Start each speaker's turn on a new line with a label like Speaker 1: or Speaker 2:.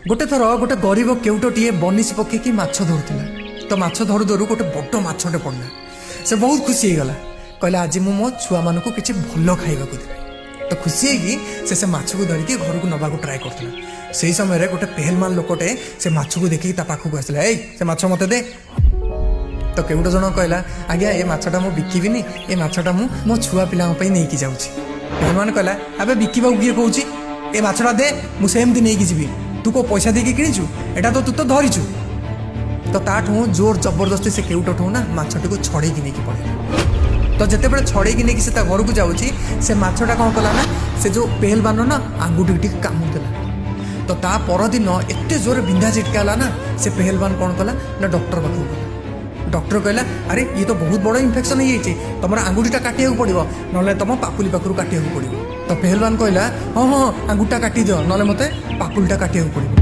Speaker 1: गोटे थर गोटे गरीब केउटोटीए बनिश पकईकि माछ धरुला। तो माछ धरु धरु गोटे बड़ माछटे पड़ला। से बहुत खुशी होगला, कहला आज मु मो छुआ मानक किसी भल खाइबा देवी। तो खुशी होगी से माछ को धरिकी घर को नवा ट्राए करता। से समय गोटे पेहलमान लोकटे से माछ को देखिकी ता पाखक आसला, ए से माछ मते दे। तो केउट जन कहला आज्ञा ए माछटा मु बिकिबिनी, ए माछटा मु मो छुआ पिला नहीं जाऊँगी। पेहलमान कहला आबे बिकिबा किए कहूँ, ए माछटा दे मु सेमती नहीं जीवी, तू को पैसा देकी किणीचु एटा तो तू तो धरीचु। तो ताठू जोर जबरदस्ती से केउटू ना माछटी को छड़े नहीं पड़े। तो जिते बड़े छड़े नहीं से घर को जाऊँगी से माछटा कौन कला ना से जो पेहलवान ना आंगुठी कामुला। तो ता परदिन एत जोर बिंधा चिटकाला ना से पेहलवान कौन कला ना डॉक्टर पाखु गला। डॉक्टर कहला अरे ये तो बहुत बड़ इन्फेक्शन हो तुम आंगुठीटा काटिया पड़ो ना तुम पापुली पाखु काटिया पड़ो। तो पेहलवान कहला हाँ हाँ आंगुठा काटी दियो ना मत पापुलीटा काटिया पड़ो।